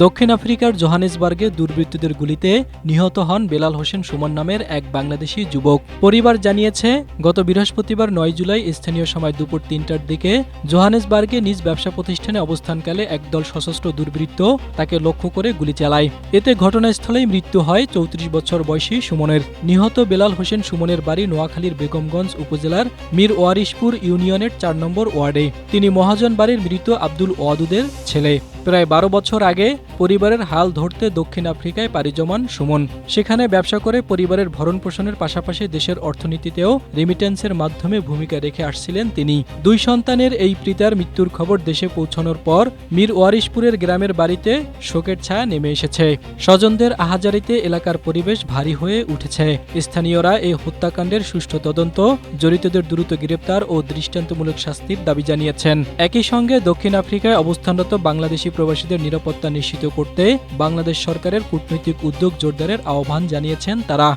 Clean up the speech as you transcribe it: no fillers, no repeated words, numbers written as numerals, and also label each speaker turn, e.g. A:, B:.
A: দক্ষিণ আফ্রিকার জোহানেসবার্গে দুর্বৃত্তদের গুলিতে নিহত হন বেলাল হোসেন সুমন নামের এক বাংলাদেশি যুবক। পরিবার জানিয়েছে, গত বৃহস্পতিবার ৯ জুলাই স্থানীয় সময় দুপুর ৩টার দিকে জোহানেসবার্গে নিজ ব্যবসা প্রতিষ্ঠানে অবস্থানকালে একদল সশস্ত্র দুর্বৃত্ত তাকে লক্ষ্য করে গুলি চালায়। এতে ঘটনাস্থলেই মৃত্যু হয় ৩৪ বছর বয়সী সুমনের। নিহত বেলাল হোসেন সুমনের বাড়ি নোয়াখালীর বেগমগঞ্জ উপজেলার মীর ওয়ারিশপুর ইউনিয়নের ৪ নম্বর ওয়ার্ডে। তিনি মহাজন বাড়ির মৃত আব্দুল ওয়াদুদের ছেলে। প্রায় ১২ বছর আগে পরিবারের হাল ধরতে দক্ষিণ আফ্রিকায় পাড়ি জমান সুমন। সেখানে ব্যবসা করে পরিবারের ভরণ পোষণের পাশাপাশি দেশের অর্থনীতিতেও রেমিটেন্সের মাধ্যমে ভূমিকা রেখে আসছিলেন তিনি। ২ সন্তানের এই পিতার মৃত্যুর খবর দেশে পৌঁছানোর পর মীর ওয়ারিশপুরের গ্রামের বাড়িতে শোকের ছায়া নেমে এসেছে। স্বজনদের আহাজারিতে এলাকার পরিবেশ ভারী হয়ে উঠেছে। স্থানীয়রা এই হত্যাকাণ্ডের সুষ্ঠু তদন্ত, জড়িতদের দ্রুত গ্রেপ্তার ও দৃষ্টান্তমূলক শাস্তির দাবি জানিয়েছেন। একই সঙ্গে দক্ষিণ আফ্রিকায় অবস্থানরত বাংলাদেশি প্রবাসীদের নিরাপত্তা নিশ্চিত করতে বাংলাদেশ সরকারের কূটনৈতিক উদ্যোগ জোরদারের আহ্বান জানিয়েছেন তারা।